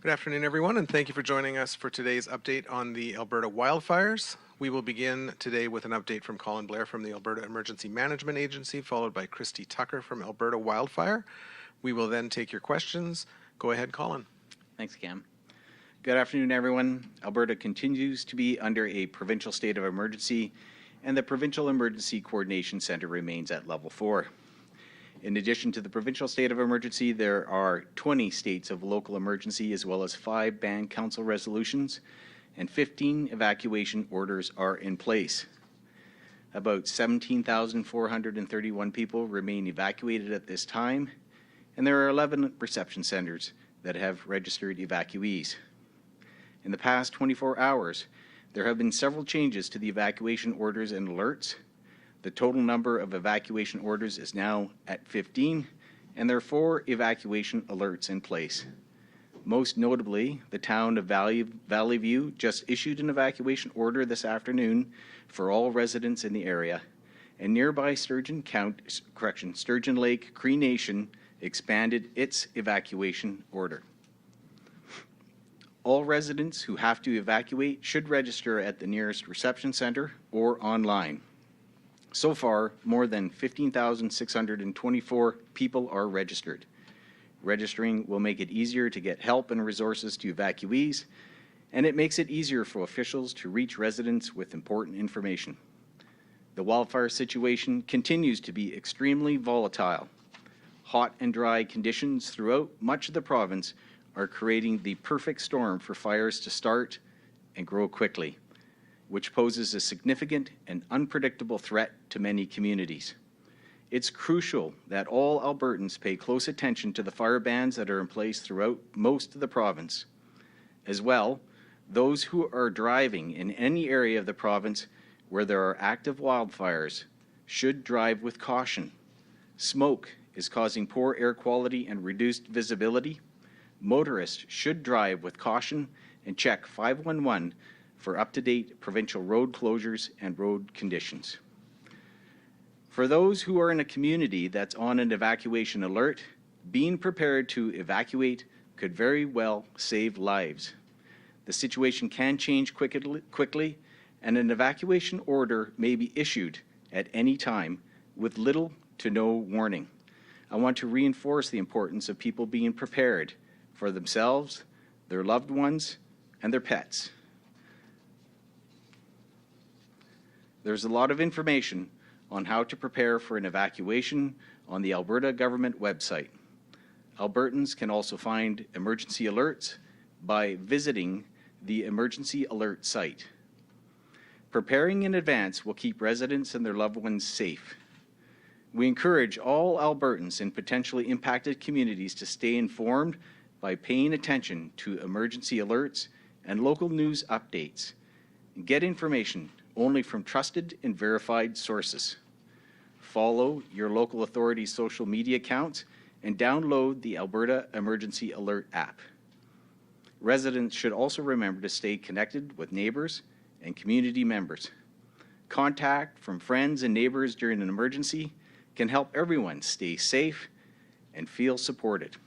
Good afternoon, everyone, and thank you for joining us for today's update on the Alberta wildfires. We will begin today with an update from Colin Blair from the Alberta Emergency Management Agency, followed by Christy Tucker from Alberta Wildfire. We will then take your questions. Go ahead, Colin. Thanks, Cam. Good afternoon, everyone. Alberta continues to be under a provincial state of emergency, and the Provincial Emergency Coordination Centre remains at Level 4. In addition to the provincial state of emergency, there are 20 states of local emergency, as well as 5 band council resolutions, and 15 evacuation orders are in place. About 17,431 people remain evacuated at this time, and there are 11 reception centres that have registered evacuees. In the past 24 hours, there have been several changes to the evacuation orders and alerts. The total number of evacuation orders is now at 15, and there are 4 evacuation alerts in place. Most notably, the town of Valley View just issued an evacuation order this afternoon for all residents in the area, and nearby Sturgeon Lake Cree Nation expanded its evacuation order. All residents who have to evacuate should register at the nearest reception centre or online. So far, more than 15,624 people are registered. Registering will make it easier to get help and resources to evacuees, and it makes it easier for officials to reach residents with important information. The wildfire situation continues to be extremely volatile. Hot and dry conditions throughout much of the province are creating the perfect storm for fires to start and grow quickly, which poses a significant and unpredictable threat to many communities. It's crucial that all Albertans pay close attention to the fire bans that are in place throughout most of the province. As well, those who are driving in any area of the province where there are active wildfires should drive with caution. Smoke is causing poor air quality and reduced visibility. Motorists should drive with caution and check 511 for up-to-date provincial road closures and road conditions. For those who are in a community that's on an evacuation alert, being prepared to evacuate could very well save lives. The situation can change quickly, and an evacuation order may be issued at any time with little to no warning. I want to reinforce the importance of people being prepared for themselves, their loved ones, and their pets. There's a lot of information on how to prepare for an evacuation on the Alberta government website. Albertans can also find emergency alerts by visiting the emergency alert site. Preparing in advance will keep residents and their loved ones safe. We encourage all Albertans in potentially impacted communities to stay informed by paying attention to emergency alerts and local news updates. Get information only from trusted and verified sources. Follow your local authority's social media accounts and download the Alberta Emergency Alert app. Residents should also remember to stay connected with neighbours and community members. Contact from friends and neighbours during an emergency can help everyone stay safe and feel supported.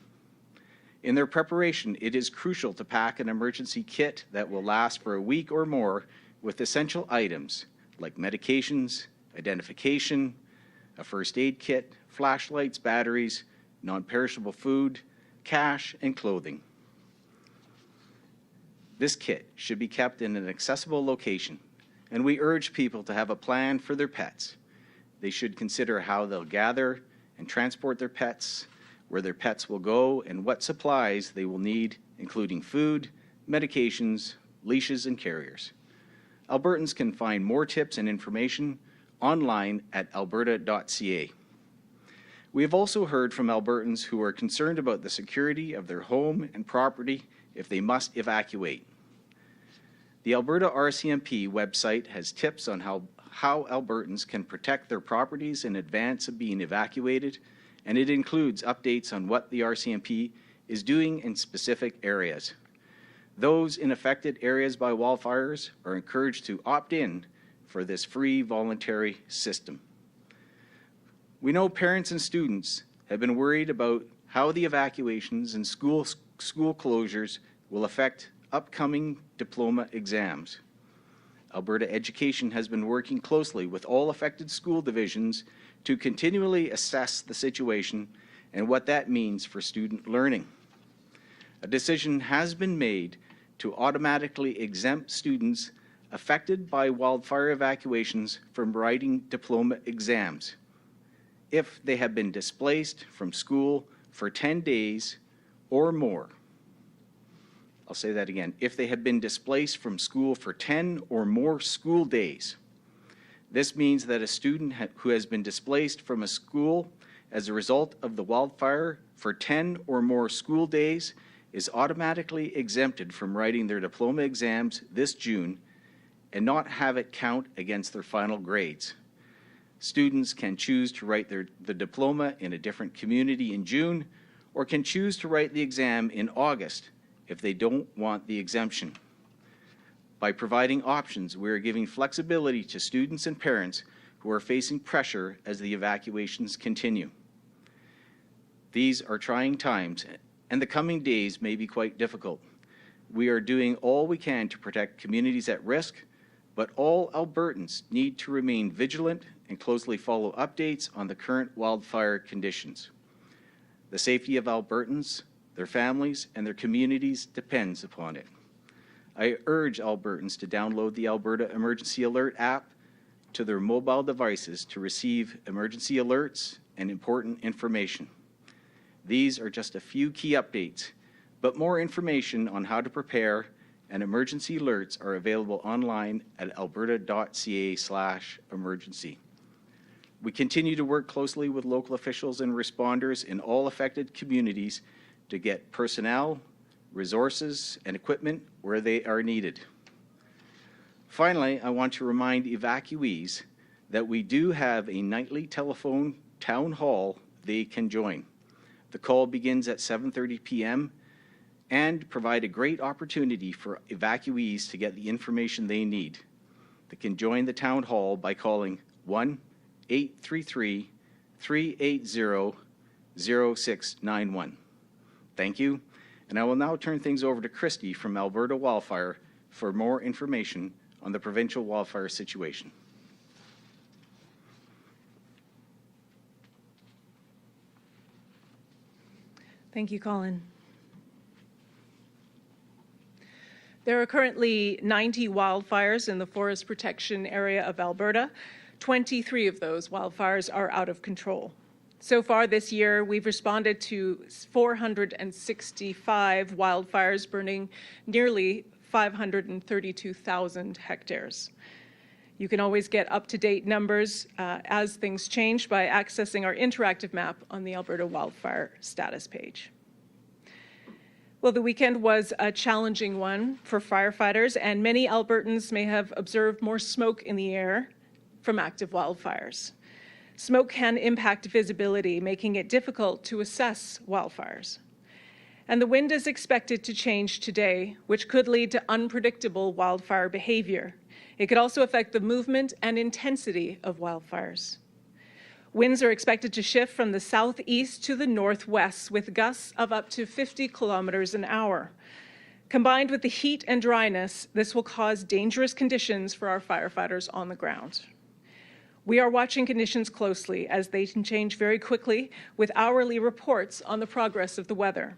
In their preparation, it is crucial to pack an emergency kit that will last for a week or more with essential items like medications, identification, a first aid kit, flashlights, batteries, non-perishable food, cash, and clothing. This kit should be kept in an accessible location, and we urge people to have a plan for their pets. They should consider how they'll gather and transport their pets, where their pets will go, and what supplies they will need, including food, medications, leashes, and carriers. Albertans can find more tips and information online at alberta.ca. We have also heard from Albertans who are concerned about the security of their home and property if they must evacuate. The Alberta RCMP website has tips on how Albertans can protect their properties in advance of being evacuated, and it includes updates on what the RCMP is doing in specific areas. Those in affected areas by wildfires are encouraged to opt in for this free voluntary system. We know parents and students have been worried about how the evacuations and school closures will affect upcoming diploma exams. Alberta Education has been working closely with all affected school divisions to continually assess the situation and what that means for student learning. A decision has been made to automatically exempt students affected by wildfire evacuations from writing diploma exams if they have been displaced from school for 10 days or more. I'll say that again. If they have been displaced from school for 10 or more school days. This means that a student who has been displaced from a school as a result of the wildfire for 10 or more school days is automatically exempted from writing their diploma exams this June and not have it count against their final grades. Students can choose to write the diploma in a different community in June or can choose to write the exam in August if they don't want the exemption. By providing options, we are giving flexibility to students and parents who are facing pressure as the evacuations continue. These are trying times, and the coming days may be quite difficult. We are doing all we can to protect communities at risk, but all Albertans need to remain vigilant and closely follow updates on the current wildfire conditions. The safety of Albertans, their families, and their communities depends upon it. I urge Albertans to download the Alberta Emergency Alert app to their mobile devices to receive emergency alerts and important information. These are just a few key updates, but more information on how to prepare and emergency alerts are available online at alberta.ca/emergency. We continue to work closely with local officials and responders in all affected communities to get personnel, resources, and equipment where they are needed. Finally, I want to remind evacuees that we do have a nightly telephone town hall they can join. The call begins at 7:30 p.m. and provide a great opportunity for evacuees to get the information they need. They can join the town hall by calling 1-833-380-0691. Thank you, and I will now turn things over to Christy from Alberta Wildfire for more information on the provincial wildfire situation. Thank you, Colin. There are currently 90 wildfires in the forest protection area of Alberta. 23 of those wildfires are out of control. So far this year, we've responded to 465 wildfires burning nearly 532,000 hectares. You can always get up-to-date numbers as things change by accessing our interactive map on the Alberta Wildfire status page. Well, the weekend was a challenging one for firefighters, and many Albertans may have observed more smoke in the air from active wildfires. Smoke can impact visibility, making it difficult to assess wildfires. And the wind is expected to change today, which could lead to unpredictable wildfire behavior. It could also affect the movement and intensity of wildfires. Winds are expected to shift from the southeast to the northwest with gusts of up to 50 kilometers an hour. Combined with the heat and dryness, this will cause dangerous conditions for our firefighters on the ground. We are watching conditions closely as they can change very quickly with hourly reports on the progress of the weather.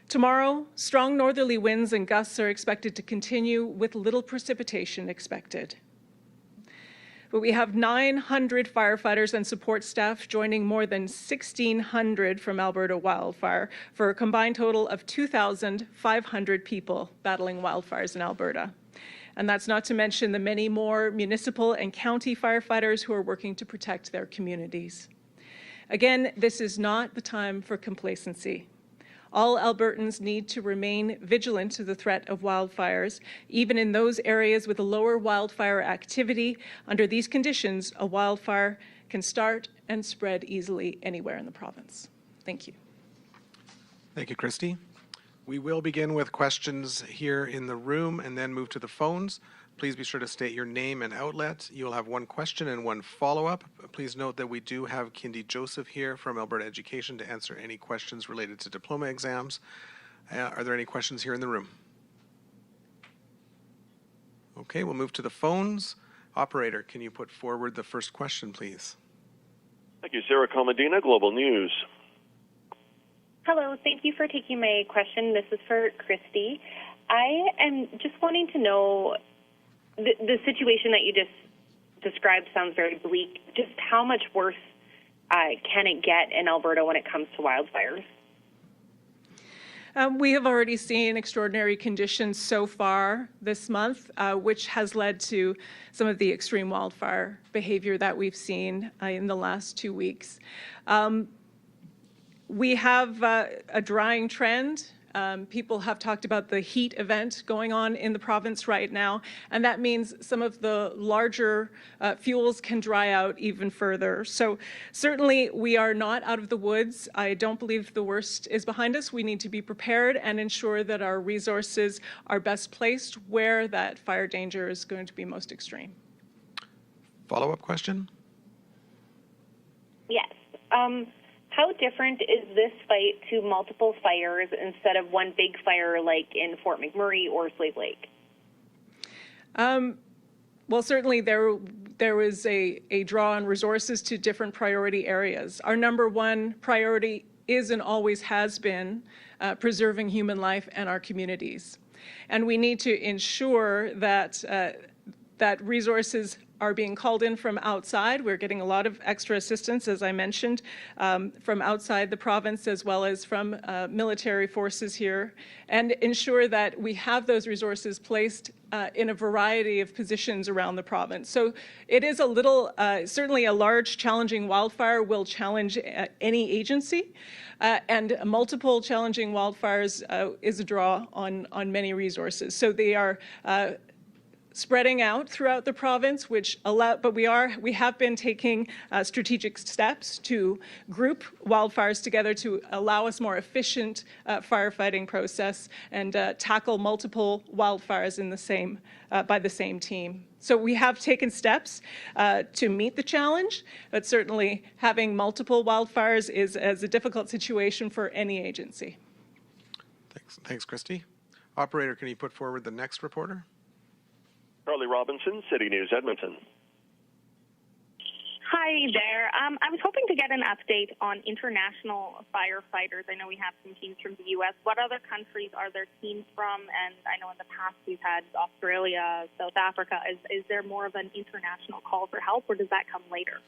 Tomorrow, strong northerly winds and gusts are expected to continue with little precipitation expected. But we have 900 firefighters and support staff joining more than 1,600 from Alberta Wildfire for a combined total of 2,500 people battling wildfires in Alberta. And that's not to mention the many more municipal and county firefighters who are working to protect their communities. Again, this is not the time for complacency. All Albertans need to remain vigilant to the threat of wildfires, even in those areas with a lower wildfire activity. Under these conditions, a wildfire can start and spread easily anywhere in the province. Thank you. Thank you, Christy. We will begin with questions here in the room and then move to the phones. Please be sure to state your name and outlet. You'll have one question and one follow-up. Please note that we do have Kindy Joseph here from Alberta Education to answer any questions related to diploma exams. Are there any questions here in the room? Okay, we'll move to the phones. Operator, can you put forward the first question, please? Thank you. Sarah Comadina, Global News. Hello, thank you for taking my question. This is for Christy. I am just wanting to know, the situation that you just described sounds very bleak. Just how much worse can it get in Alberta when it comes to wildfires? We have already seen extraordinary conditions so far this month, which has led to some of the extreme wildfire behavior that we've seen in the last 2 weeks. We have a drying trend. People have talked about the heat event going on in the province right now, and that means some of the larger fuels can dry out even further. So certainly we are not out of the woods. I don't believe the worst is behind us. We need to be prepared and ensure that our resources are best placed where that fire danger is going to be most extreme. Follow-up question? Yes. How different is this fight to multiple fires instead of one big fire like in Fort McMurray or Slave Lake? Well, certainly there was a draw on resources to different priority areas. Our number one priority is and always has been preserving human life and our communities. And we need to ensure that that resources are being called in from outside. We're getting a lot of extra assistance, as I mentioned, from outside the province as well as from military forces here, and ensure that we have those resources placed in a variety of positions around the province. So it is a little, certainly a large, challenging wildfire will challenge any agency, and multiple challenging wildfires is a draw on many resources. So they are spreading out throughout the province, but we have been taking strategic steps to group wildfires together to allow us more efficient firefighting process and tackle multiple wildfires in the same by the same team. So we have taken steps to meet the challenge, but certainly having multiple wildfires is a difficult situation for any agency. Thanks, Christy. Operator, can you put forward the next reporter? Charlie Robinson, City News, Edmonton. Hi there. I was hoping to get an update on international firefighters. I know we have some teams from the U.S. What other countries are there teams from? And I know in the past we've had Australia, South Africa. Is there more of an international call for help, or does that come later?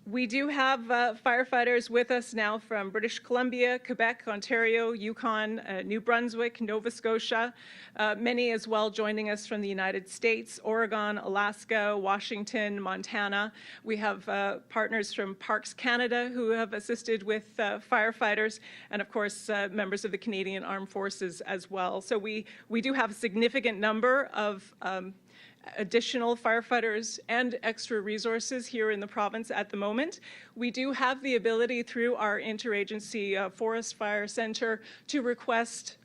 We do have firefighters with us now from British Columbia, Quebec, Ontario, Yukon, New Brunswick, Nova Scotia, many as well joining us from the United States, Oregon, Alaska, Washington, Montana. We have partners from Parks Canada who have assisted with firefighters, and of course members of the Canadian Armed Forces as well. So we do have a significant number of additional firefighters and extra resources here in the province at the moment. We do have the ability through our interagency forest fire center to request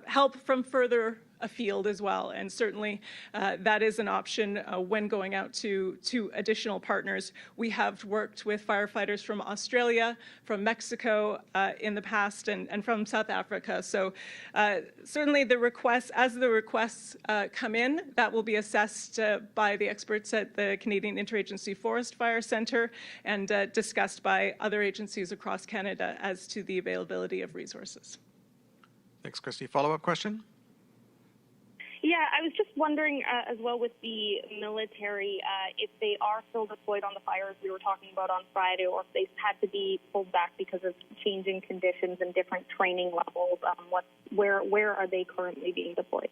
help from further afield as well, and certainly that is an option when going out to additional partners. We have worked with firefighters from Australia, from Mexico in the past, and from South Africa. So certainly the requests, as the requests come in, that will be assessed by the experts at the Canadian Interagency Forest Fire Center and discussed by other agencies across Canada as to the availability of resources. Thanks, Christy. Follow-up question? Yeah, I was just wondering as well with the military, if they are still deployed on the fires we were talking about on Friday, or if they've had to be pulled back because of changing conditions and different training levels. Where are they currently being deployed?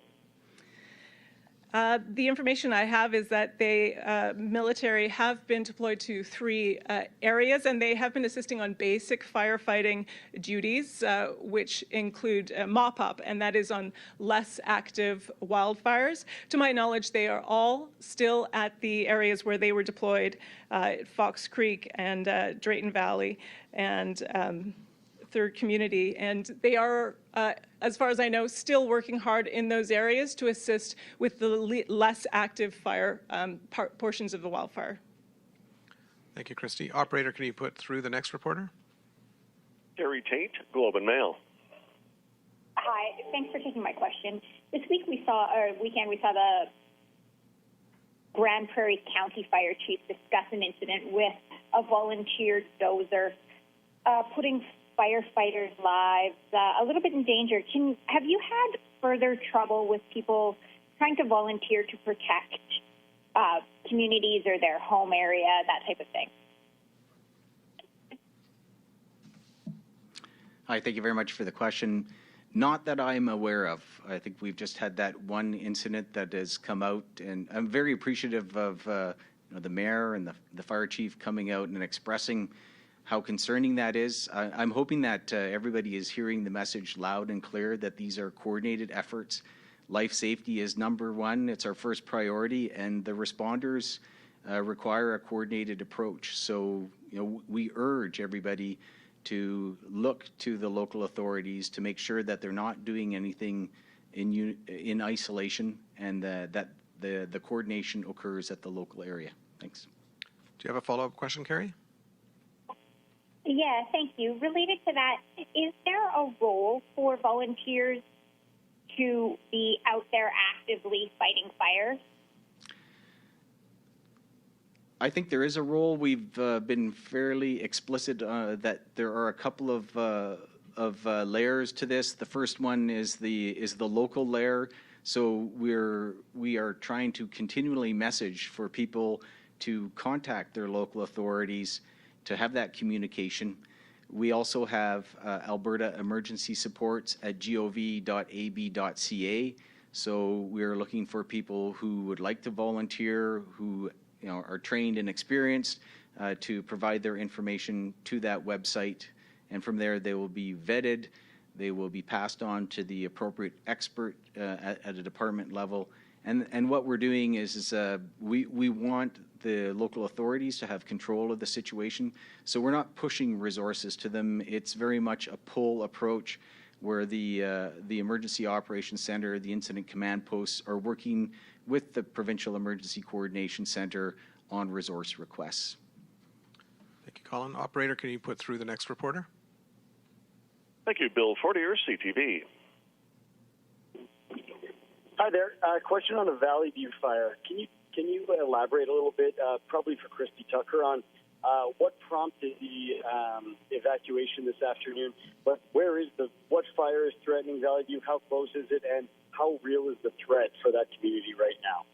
The information I have is that the military have been deployed to 3 areas, and they have been assisting on basic firefighting duties, which include mop-up, and that is on less active wildfires. To my knowledge, they are all still at the areas where they were deployed, Fox Creek and Drayton Valley and Third Community, and they are, as far as I know, still working hard in those areas to assist with the less active fire portions of the wildfire. Thank you, Christy. Operator, can you put through the next reporter? Terry Tate, Globe and Mail. Hi, thanks for taking my question. This weekend we saw the Grand Prairie County Fire Chief discuss an incident with a volunteer dozer putting firefighters' lives a little bit in danger. Have you had further trouble with people trying to volunteer to protect communities or their home area, that type of thing? Hi, thank you very much for the question. Not that I'm aware of. I think we've just had that one incident that has come out, and I'm very appreciative of the mayor and the fire chief coming out and expressing how concerning that is. I'm hoping that everybody is hearing the message loud and clear that these are coordinated efforts. Life safety is number one. It's our first priority, and the responders require a coordinated approach. So, we urge everybody to look to the local authorities to make sure that they're not doing anything in isolation, and that the coordination occurs at the local area. Thanks. Do you have a follow-up question, Carrie? Yeah, thank you. Related to that, is there a role for volunteers to be out there actively fighting fires? I think there is a role. We've been fairly explicit that there are a couple of layers to this. The first one is the local layer. So we are trying to continually message for people to contact their local authorities to have that communication. We also have Alberta emergency supports at gov.ab.ca. So we're looking for people who would like to volunteer, who are trained and experienced to provide their information to that website. And from there, they will be vetted. They will be passed on to the appropriate expert at a department level. And what we're doing is we want the local authorities to have control of the situation. So we're not pushing resources to them. It's very much a pull approach where the Emergency Operations Center, the Incident Command Posts are working with the Provincial Emergency Coordination Center on resource requests. Thank you, Colin. Operator, can you put through the next reporter? Thank you, Bill Fortier, CTV. Hi there. Question on the Valley View fire. Can you elaborate a little bit, probably for Christy Tucker, on what prompted the evacuation this afternoon? What fire is threatening Valley View? How close is it, and how real is the threat for that community right now?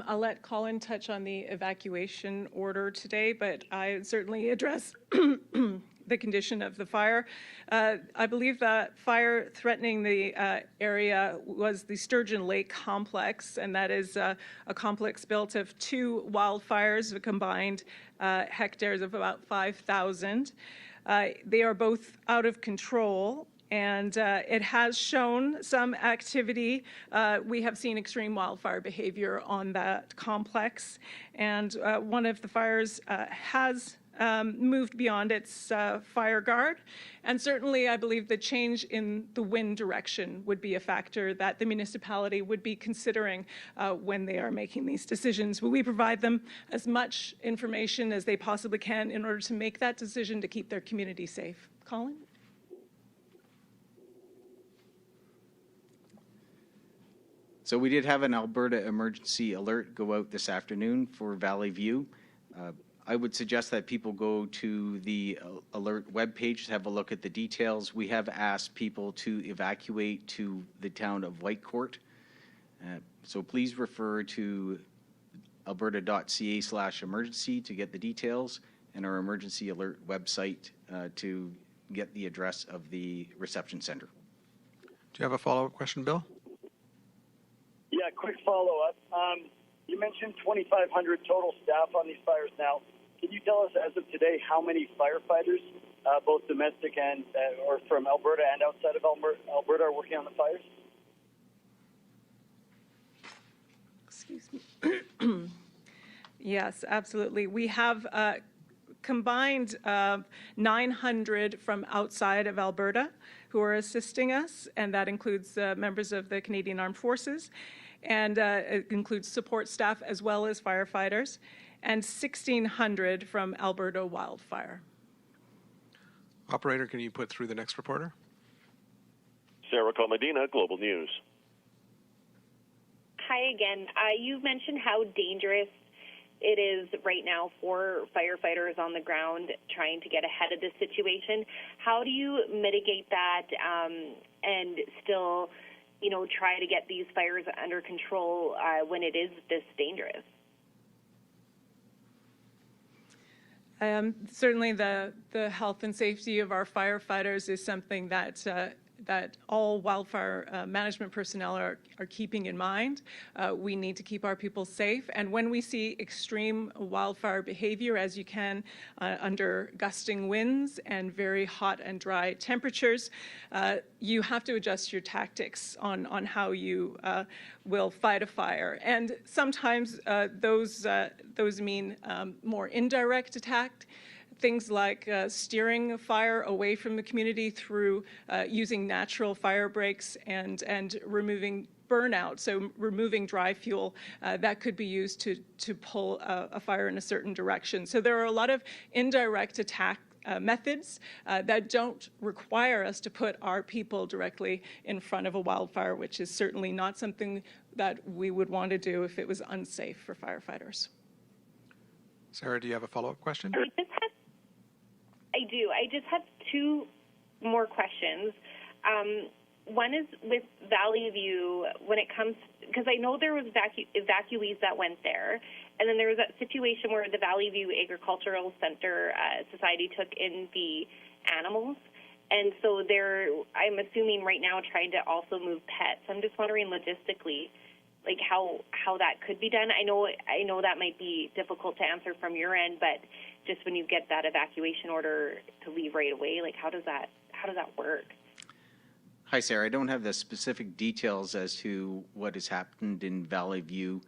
I'll let Colin touch on the evacuation order today, but I certainly address the condition of the fire. I believe that fire threatening the area was the Sturgeon Lake complex, and that is a complex built of two wildfires, a combined hectares of about 5,000. They are both out of control, and it has shown some activity. We have seen extreme wildfire behavior on that complex, and one of the fires has moved beyond its fire guard. And certainly I believe the change in the wind direction would be a factor that the municipality would be considering when they are making these decisions. Will we provide them as much information as they possibly can in order to make that decision to keep their community safe? Colin? So we did have an Alberta emergency alert go out this afternoon for Valley View. I would suggest that people go to the alert webpage to have a look at the details. We have asked people to evacuate to the town of Whitecourt. So please refer to alberta.ca/emergency to get the details, and our emergency alert website to get the address of the reception center. Do you have a follow-up question, Bill? Yeah, quick follow-up. You mentioned 2,500 total staff on these fires now. Can you tell us, as of today, how many firefighters, both domestic and or from Alberta and outside of Alberta, are working on the fires? Excuse me. Yes, absolutely. We have combined 900 from outside of Alberta who are assisting us, and that includes members of the Canadian Armed Forces, and it includes support staff as well as firefighters, and 1,600 from Alberta Wildfire. Operator, can you put through the next reporter? Sarah Comedina, Global News. Hi again. You mentioned how dangerous it is right now for firefighters on the ground trying to get ahead of this situation. How do you mitigate that and still, try to get these fires under control when it is this dangerous? Certainly the health and safety of our firefighters is something that all wildfire management personnel are keeping in mind. We need to keep our people safe. And when we see extreme wildfire behavior, as you can under gusting winds and very hot and dry temperatures, you have to adjust your tactics on how you will fight a fire. And sometimes those mean more indirect attack. Things like steering a fire away from the community through using natural fire breaks and removing burnout, so removing dry fuel that could be used to pull a fire in a certain direction. So there are a lot of indirect attack methods that don't require us to put our people directly in front of a wildfire, which is certainly not something that we would want to do if it was unsafe for firefighters. Sarah, do you have a follow-up question? I do. I just have two more questions. One is with Valley View when it comes, because I know there was evacuees that went there, and then there was that situation where the Valley View Agricultural Center Society took in the animals, and so they're, I'm assuming right now, trying to also move pets. I'm just wondering logistically, like how that could be done. I know that might be difficult to answer from your end, but just when you get that evacuation order to leave right away, like how does that work? Hi, Sarah. I don't have the specific details as to what has happened in Valley View.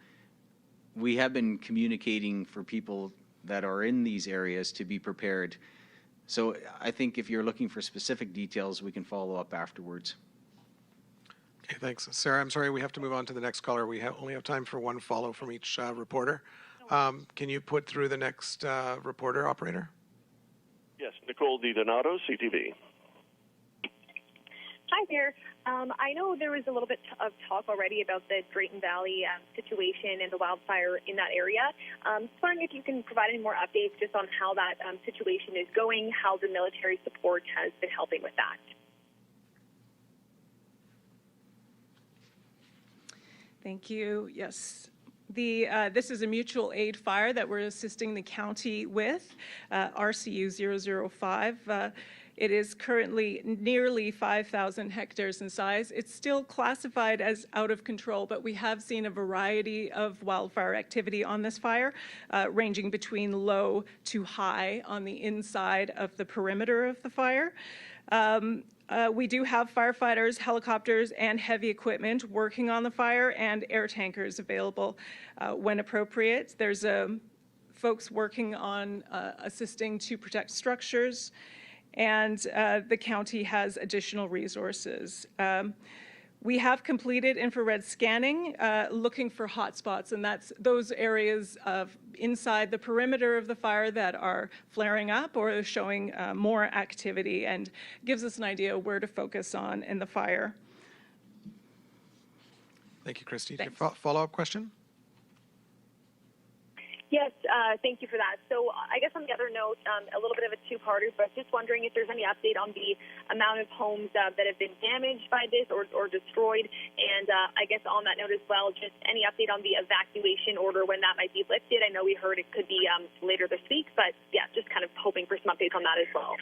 We have been communicating for people that are in these areas to be prepared. So I think if you're looking for specific details, we can follow up afterwards. Okay, thanks. Sarah, I'm sorry, we have to move on to the next caller. We only have time for one follow from each reporter. Can you put through the next reporter, operator? Yes, Nicole DiDonato, CTV. Hi there. I know there was a little bit of talk already about the Drayton Valley situation and the wildfire in that area. Just wondering if you can provide any more updates just on how that situation is going, how the military support has been helping with that. Thank you. Yes. This is a mutual aid fire that we're assisting the county with, RCU 005. It is currently nearly 5,000 hectares in size. It's still classified as out of control, but we have seen a variety of wildfire activity on this fire, ranging between low to high on the inside of the perimeter of the fire. We do have firefighters, helicopters, and heavy equipment working on the fire, and air tankers available when appropriate. There's folks working on assisting to protect structures, and the county has additional resources. We have completed infrared scanning, looking for hotspots, and that's those areas of inside the perimeter of the fire that are flaring up or showing more activity, and gives us an idea where to focus on in the fire. Thank you, Christy. Thanks. Follow-up question? Yes, thank you for that. So I guess on the other note, a little bit of a two-parter, but just wondering if there's any update on the amount of homes that have been damaged by this or destroyed. And I guess on that note as well, just any update on the evacuation order, when that might be lifted. I know we heard it could be later this week, but yeah, just kind of hoping for some updates on that as well.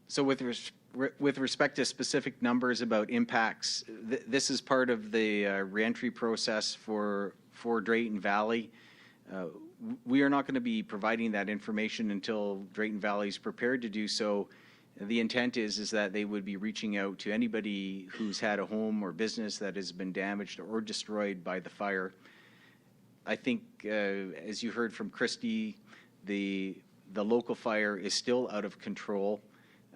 So with respect to specific numbers about impacts, this is part of the reentry process for Drayton Valley. We are not going to be providing that information until Drayton Valley is prepared to do so. The intent is that they would be reaching out to anybody who's had a home or business that has been damaged or destroyed by the fire. I think, as you heard from Christy, the local fire is still out of control.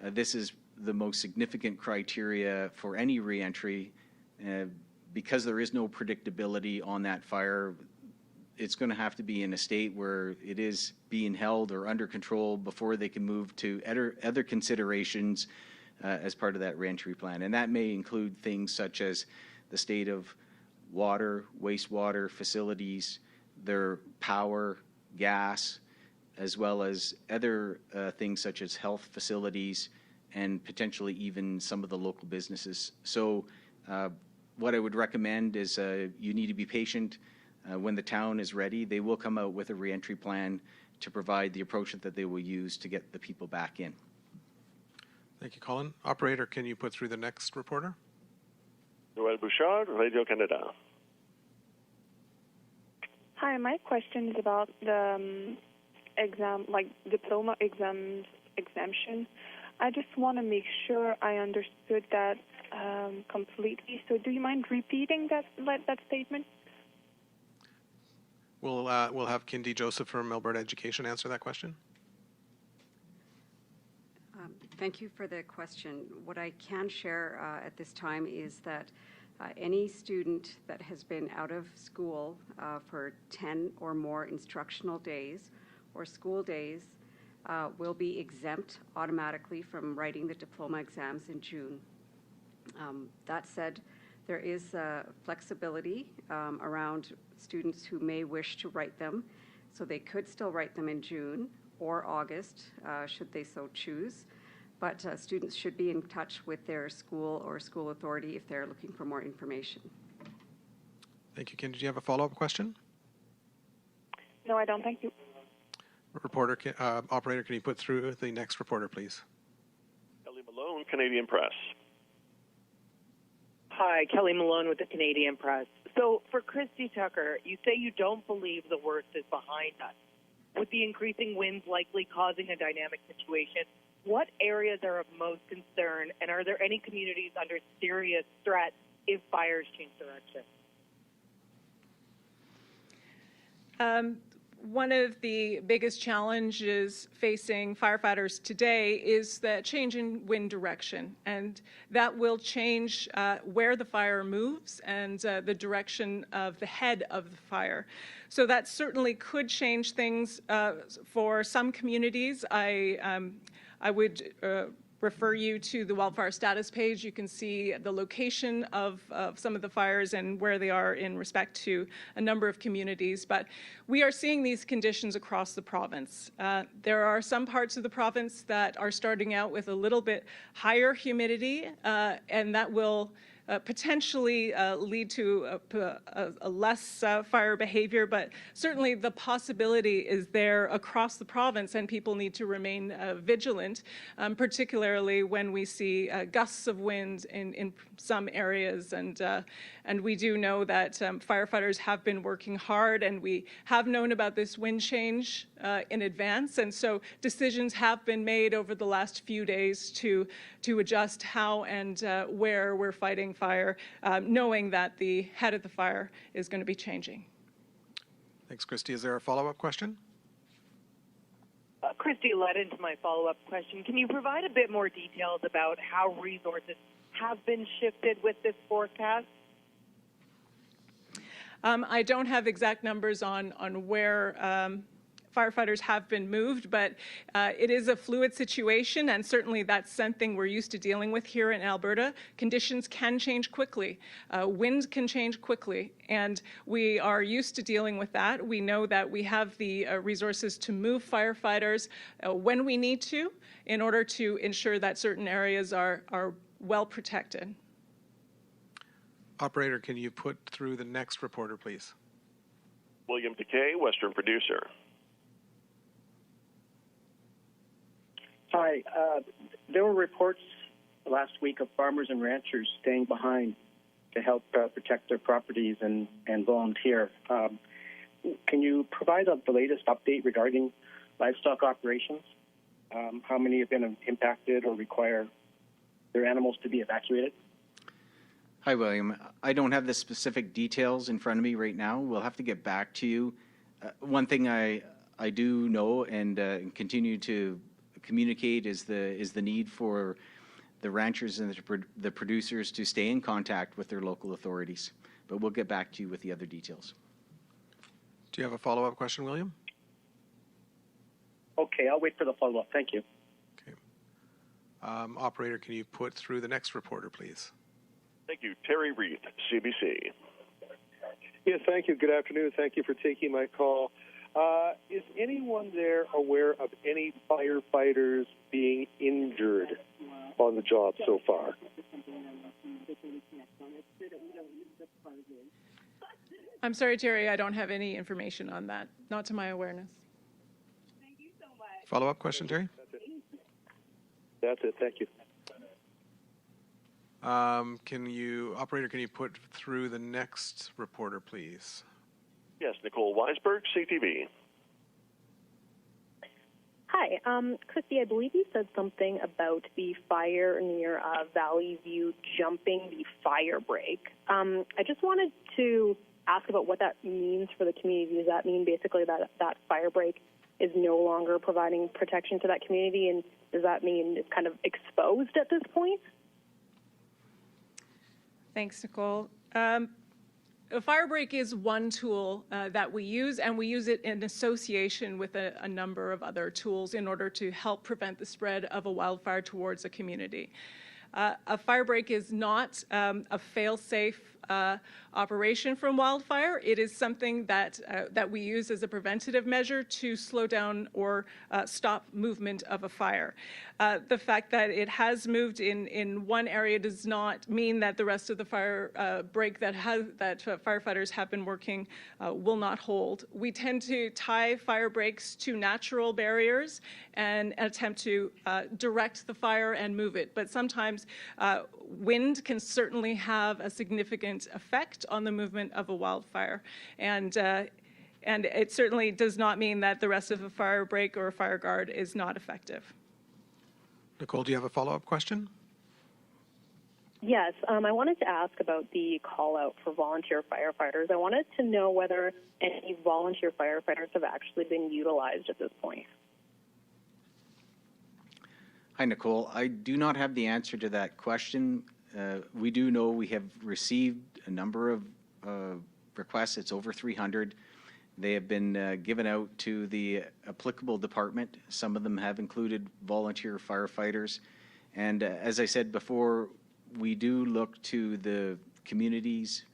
This is the most significant criteria for any reentry, because there is no predictability on that fire. it's going to have to be in a state where it is being held or under control before they can move to other considerations as part of that reentry plan. And that may include things such as the state of water, wastewater facilities, their power, gas, as well as other things such as health facilities and potentially even some of the local businesses. So what I would recommend is you need to be patient. When the town is ready, they will come out with a reentry plan to provide the approach that they will use to get the people back in. Thank you, Colin. Operator, can you put through the next reporter? Joël Bouchard, Radio-Canada. Hi, my question is about the diploma exams exemption. I just want to make sure I understood that completely. So do you mind repeating that statement? We'll have Kindy Joseph from Alberta Education answer that question. Thank you for the question. What I can share at this time is that any student that has been out of school for 10 or more instructional days or school days will be exempt automatically from writing the diploma exams in June. That said, there is flexibility around students who may wish to write them, so they could still write them in June or August, should they so choose. But students should be in touch with their school or school authority if they're looking for more information. Thank you, Kindy. Do you have a follow-up question? No, I don't. Thank you. Reporter, operator, can you put through the next reporter, please? Kelly Malone, Canadian Press. Hi, Kelly Malone with the Canadian Press. So for Christy Tucker, you say you don't believe the worst is behind us. With the increasing winds likely causing a dynamic situation, what areas are of most concern, and are there any communities under serious threat if fires change direction? One of the biggest challenges facing firefighters today is the change in wind direction, and that will change where the fire moves and the direction of the head of the fire. So that certainly could change things for some communities. I would refer you to the wildfire status page. You can see the location of some of the fires and where they are in respect to a number of communities. But we are seeing these conditions across the province. There are some parts of the province that are starting out with a little bit higher humidity, and that will potentially lead to a less fire behavior, but certainly the possibility is there across the province, and people need to remain vigilant, particularly when we see gusts of wind in some areas. And we do know that firefighters have been working hard, and we have known about this wind change in advance, and so decisions have been made over the last few days to adjust how and where we're fighting fire, knowing that the head of the fire is going to be changing. Thanks, Christy. Is there a follow-up question? Christy led into my follow-up question. Can you provide a bit more details about how resources have been shifted with this forecast? I don't have exact numbers on where firefighters have been moved, but it is a fluid situation, and certainly that's something we're used to dealing with here in Alberta. Conditions can change quickly. Wind can change quickly, and we are used to dealing with that. We know that we have the resources to move firefighters when we need to in order to ensure that certain areas are well protected. Operator, can you put through the next reporter, please? William Takei, Western Producer. Hi. There were reports last week of farmers and ranchers staying behind to help protect their properties and volunteer. Can you provide the latest update regarding livestock operations? How many have been impacted or require their animals to be evacuated? Hi, William. I don't have the specific details in front of me right now. We'll have to get back to you. One thing I do know and continue to communicate is the need for the ranchers and the producers to stay in contact with their local authorities. But we'll get back to you with the other details. Do you have a follow-up question, William? Okay, I'll wait for the follow-up. Thank you. Okay. Operator, can you put through the next reporter, please? Thank you. Terry Reith, CBC. Yes, thank you. Good afternoon. Thank you for taking my call. Is anyone there aware of any firefighters being injured on the job so far? I'm sorry, Terry, I don't have any information on that, not to my awareness. Follow-up question, Terry? That's it. Thank you. Operator, can you put through the next reporter, please? Yes, Nicole Weisberg, CTV. Hi, Christy, I believe you said something about the fire near Valley View jumping the fire break. I just wanted to ask about what that means for the community. Does that mean basically that that fire break is no longer providing protection to that community, and does that mean it's kind of exposed at this point? Thanks, Nicole. A fire break is one tool that we use, and we use it in association with a number of other tools in order to help prevent the spread of a wildfire towards a community. A fire break is not a fail-safe operation from wildfire. It is something that we use as a preventative measure to slow down or stop movement of a fire. The fact that it has moved in one area does not mean that the rest of the fire break that firefighters have been working will not hold. We tend to tie fire breaks to natural barriers and attempt to direct the fire and move it. But sometimes wind can certainly have a significant effect on the movement of a wildfire. And it certainly does not mean that the rest of a fire break or a fire guard is not effective. Nicole, do you have a follow-up question? Yes, I wanted to ask about the call out for volunteer firefighters. I wanted to know whether any volunteer firefighters have actually been utilized at this point. Hi, Nicole. I do not have the answer to that question. We do know we have received a number of requests. It's over 300. They have been given out to the applicable department. Some of them have included volunteer firefighters. And as I said before, we do look to the communities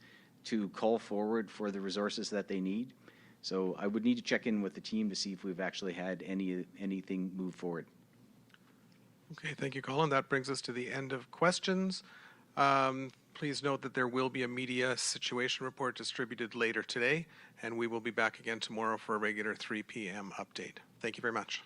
to call forward for the resources that they need. So I would need to check in with the team to see if we've actually had anything move forward. Okay, thank you, Colin. That brings us to the end of questions. Please note that there will be a media situation report distributed later today, and we will be back again tomorrow for a regular 3 p.m. update. Thank you very much.